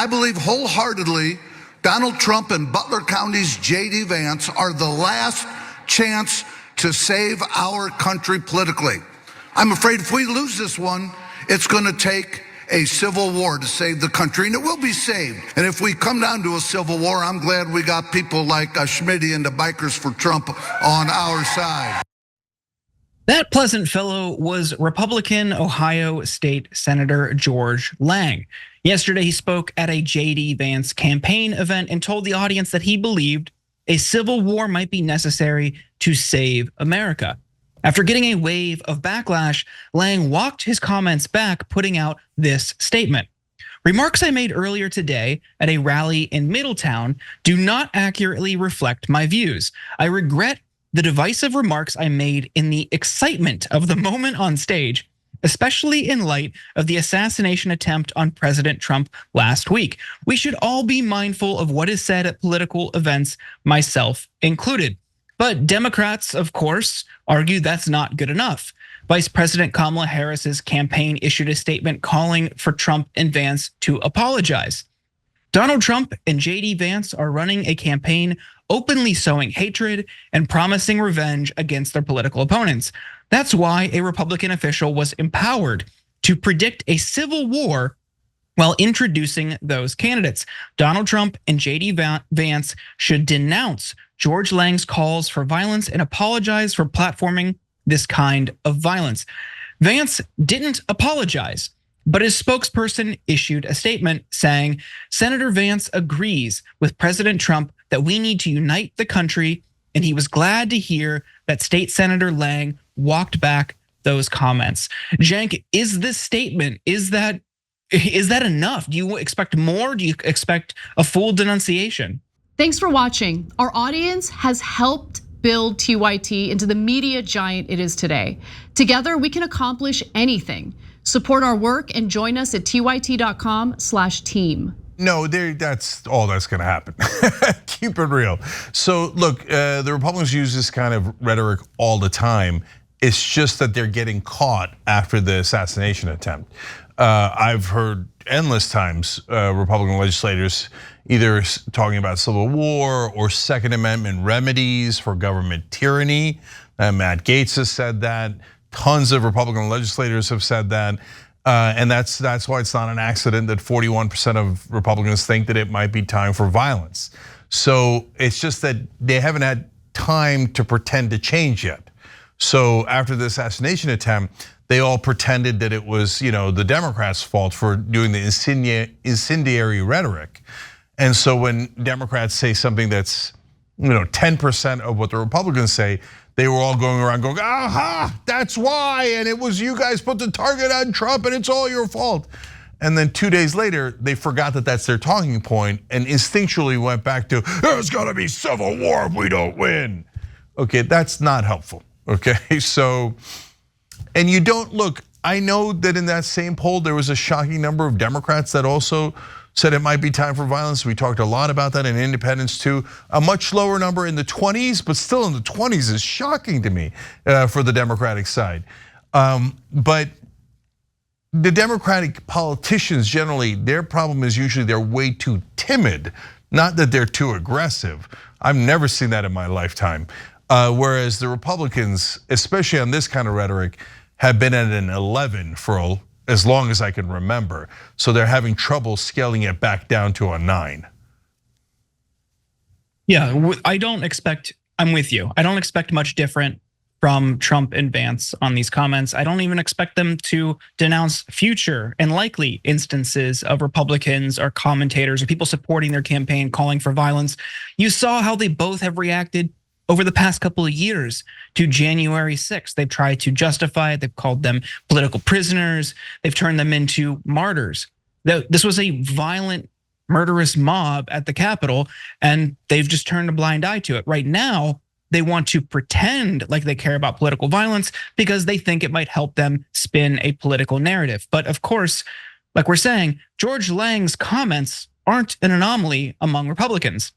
I believe wholeheartedly Donald Trump and Butler County's J.D. Vance are the last chance to save our country politically. I'm afraid if we lose this one, it's going to take a civil war to save the country, and it will be saved. And if we come down to a civil war, I'm glad we got people like Schmitty and the Bikers for Trump on our side. That pleasant fellow was Republican Ohio State Senator George Lang. Yesterday, he spoke at a J.D. Vance campaign event and told the audience that he believed a civil war might be necessary to save America. After getting a wave of backlash, Lang walked his comments back, putting out this statement. Remarks I made earlier today at a rally in Middletown do not accurately reflect my views. I regret the divisive remarks I made in the excitement of the moment on stage, especially in light of the assassination attempt on President Trump last week. We should all be mindful of what is said at political events, myself included. But Democrats, of course, argue that's not good enough. Vice President Kamala Harris's campaign issued a statement calling for Trump and Vance to apologize. Donald Trump and J.D. Vance are running a campaign openly sowing hatred and promising revenge against their political opponents. That's why a Republican official was empowered to predict a civil war while introducing those candidates. Donald Trump and J.D. Vance should denounce George Lang's calls for violence and apologize for platforming this kind of violence. Vance didn't apologize, but his spokesperson issued a statement saying, Senator Vance agrees with President Trump that we need to unite the country, and he was glad to hear that State Senator Lang walked back those comments. Cenk, is this statement, is that enough? Do you expect more? Do you expect a full denunciation? Thanks for watching. Our audience has helped build TYT into the media giant it is today. Together, we can accomplish anything. Support our work and join us at tyt.com/team. No, that's all that's gonna happen. Keep it real. So look, the Republicans use this kind of rhetoric all the time. It's just that they're getting caught after the assassination attempt. I've heard endless times Republican legislators either talking about civil war or Second Amendment remedies for government tyranny. Matt Gaetz has said that. Tons of Republican legislators have said that. And that's why it's not an accident that 41% of Republicans think that it might be time for violence. So it's just that they haven't had time to pretend to change yet. So after the assassination attempt, they all pretended that it was, the Democrats' fault for doing the incendiary rhetoric. And so when Democrats say something that's 10% of what the Republicans say, they were all going around going, aha, that's why, and it was you guys put the target on Trump and it's all your fault. And then 2 days later, they forgot that that's their talking point and instinctually went back to, there's gonna be civil war if we don't win. Okay, that's not helpful, okay? So, and you don't look, I know that in that same poll, there was a shocking number of Democrats that also said it might be time for violence. We talked a lot about that in independents too. A much lower number in the 20s, but still in the 20s is shocking to me for the Democratic side. But the Democratic politicians generally, their problem is usually they're way too timid, not that they're too aggressive. I've never seen that in my lifetime. Whereas the Republicans, especially on this kind of rhetoric, have been at an 11 for as long as I can remember. So they're having trouble scaling it back down to a 9. Yeah, I'm with you. I don't expect much different from Trump and Vance on these comments. I don't even expect them to denounce future and likely instances of Republicans or commentators or people supporting their campaign calling for violence. You saw how they both have reacted over the past couple of years to January 6th. They've tried to justify it. They've called them political prisoners. They've turned them into martyrs. This was a violent, murderous mob at the Capitol, and they've just turned a blind eye to it. Right now, they want to pretend like they care about political violence because they think it might help them spin a political narrative. But of course, like we're saying, George Lang's comments aren't an anomaly among Republicans.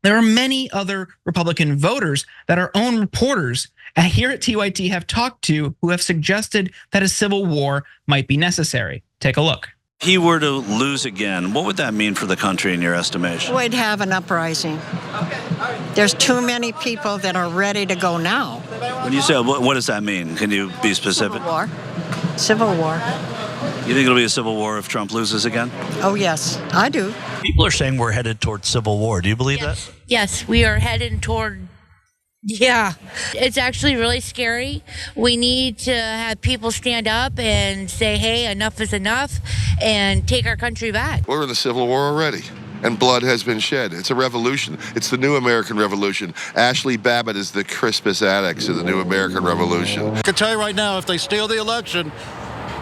There are many other Republican voters that our own reporters here at TYT have talked to who have suggested that a civil war might be necessary. Take a look. he were to lose again, what would that mean for the country in your estimation? We'd have an uprising. There's too many people that are ready to go now. When you say, what does that mean? Can you be specific? Civil war. Civil war. You think it'll be a civil war if Trump loses again? Oh, yes, I do. People are saying we're headed toward civil war. Do you believe that? Yes, we are headed toward. Yeah, it's actually really scary. We need to have people stand up and say, hey, enough is enough, and take our country back. We're in a civil war already, and blood has been shed. It's a revolution. It's the new American Revolution. Ashley Babbitt is the Crispus Attucks of the new American Revolution. I can tell you right now, if they steal the election,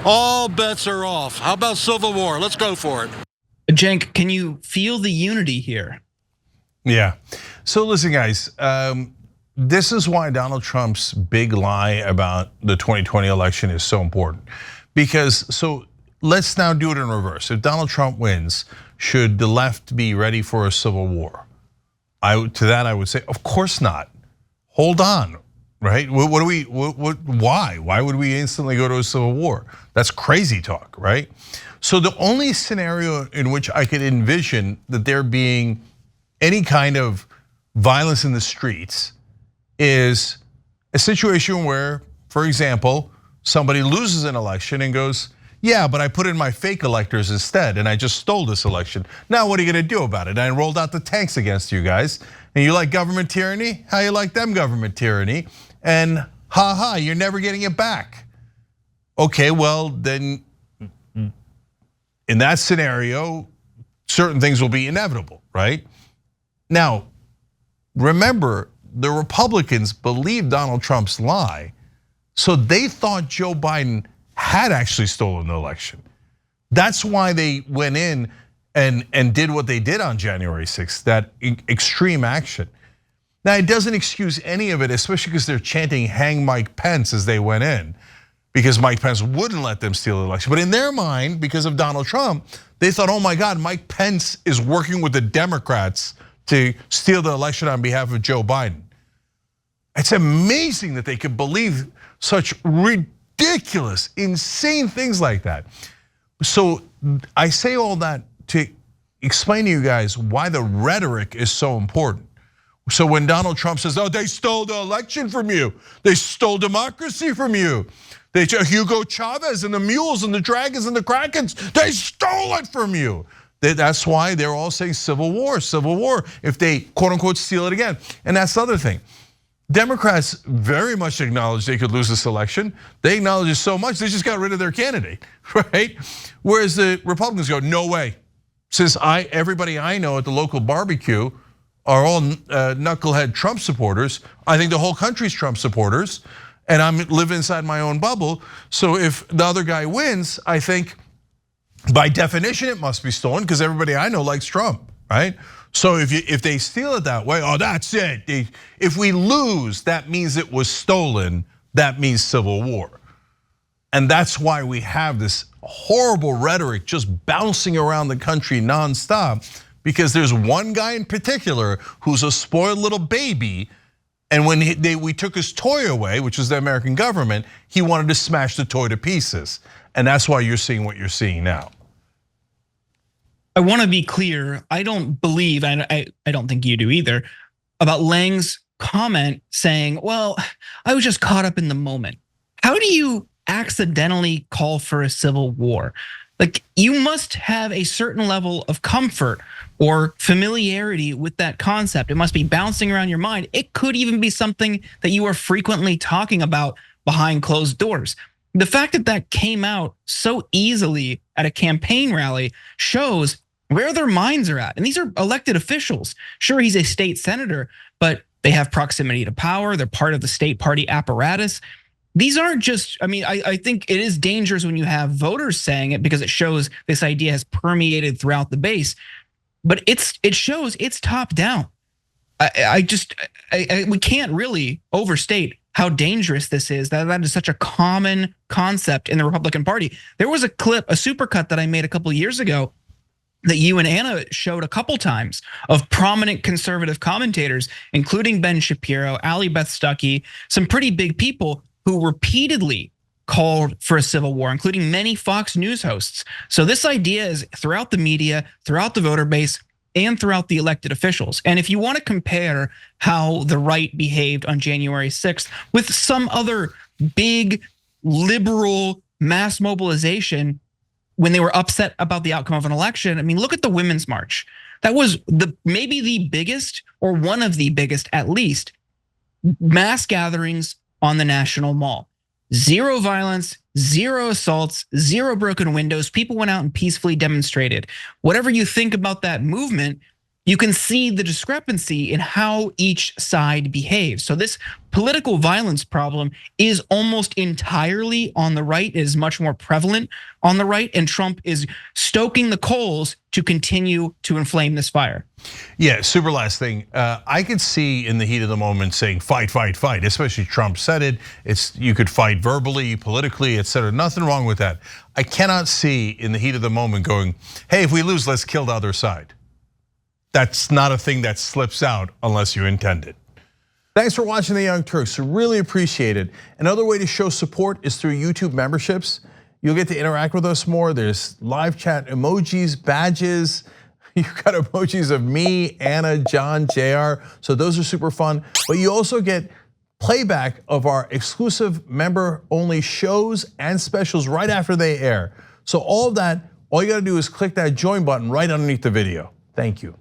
all bets are off. How about civil war? Let's go for it. Cenk, can you feel the unity here? Yeah. So listen, guys. This is why Donald Trump's big lie about the 2020 election is so important. Because, so let's now do it in reverse. If Donald Trump wins, should the left be ready for a civil war? To that I would say, of course not. Hold on, right? Why? Why would we instantly go to a civil war? That's crazy talk, right? So the only scenario in which I could envision that there being any kind of violence in the streets is a situation where, for example, somebody loses an election and goes, yeah, but I put in my fake electors instead and I just stole this election. Now what are you gonna do about it? I rolled out the tanks against you guys. And you like government tyranny? How you like them government tyranny? And ha, you're never getting it back. Okay, well then in that scenario, certain things will be inevitable, right? Now, remember, the Republicans believed Donald Trump's lie, so they thought Joe Biden had actually stolen the election. That's why they went in and did what they did on January 6th, that extreme action. Now, it doesn't excuse any of it, especially because they're chanting hang Mike Pence as they went in, because Mike Pence wouldn't let them steal the election. But in their mind, because of Donald Trump, they thought, oh my God, Mike Pence is working with the Democrats to steal the election on behalf of Joe Biden. It's amazing that they could believe such ridiculous, insane things like that. So I say all that to explain to you guys why the rhetoric is so important. So when Donald Trump says, oh, they stole the election from you, they stole democracy from you, Hugo Chavez and the mules and the dragons and the krakens, they stole it from you. That's why they're all saying civil war if they quote unquote steal it again. And that's the other thing. Democrats very much acknowledge they could lose this election. They acknowledge it so much, they just got rid of their candidate, right? Whereas the Republicans go, no way. Since everybody I know at the local barbecue are all knucklehead Trump supporters, I think the whole country's Trump supporters, and I live inside my own bubble. So if the other guy wins, I think by definition it must be stolen because everybody I know likes Trump, right? So if they steal it that way, oh, that's it. If we lose, that means it was stolen. That means civil war. And that's why we have this horrible rhetoric just bouncing around the country nonstop, because there's one guy in particular who's a spoiled little baby, and when we took his toy away, which was the American government, he wanted to smash the toy to pieces. And that's why you're seeing what you're seeing now. I want to be clear. I don't believe, and I don't think you do either, about Lang's comment saying, well, I was just caught up in the moment. How do you accidentally call for a civil war? Like, you must have a certain level of comfort or familiarity with that concept. It must be bouncing around your mind. It could even be something that you are frequently talking about behind closed doors. The fact that that came out so easily at a campaign rally shows where their minds are at. And these are elected officials. Sure, he's a state senator, but they have proximity to power. They're part of the state party apparatus. These aren't just, I mean, I think it is dangerous when you have voters saying it because it shows this idea has permeated throughout the base, but it shows it's top down. We can't really overstate how dangerous this is. That is such a common concept in the Republican Party. There was a clip, a supercut that I made a couple of years ago that you and Anna showed a couple times of prominent conservative commentators, including Ben Shapiro, Ali Beth Stuckey, some pretty big people who repeatedly called for a civil war, including many Fox News hosts. So this idea is throughout the media, throughout the voter base, and throughout the elected officials. And if you want to compare how the right behaved on January 6th with some other big liberal mass mobilization when they were upset about the outcome of an election, I mean, look at the Women's March. That was maybe the biggest, or one of the biggest at least, mass gatherings on the National Mall. Zero violence, zero assaults, zero broken windows. People went out and peacefully demonstrated. Whatever you think about that movement, you can see the discrepancy in how each side behaves. So this political violence problem is almost entirely on the right. It is much more prevalent on the right, and Trump is stoking the coals to continue to inflame this fire. Yeah, super last thing. I could see in the heat of the moment saying fight, fight, fight, especially Trump said it. You could fight verbally, politically, etc. Nothing wrong with that. I cannot see in the heat of the moment going, hey, if we lose, let's kill the other side. That's not a thing that slips out unless you intend it. Thanks for watching the Young Turks, really appreciate it. Another way to show support is through YouTube memberships. You'll get to interact with us more. There's live chat emojis, badges. You've got emojis of me, Anna, John, JR. So those are super fun. But you also get playback of our exclusive member-only shows and specials right after they air. So all of that, all you gotta do is click that join button right underneath the video. Thank you.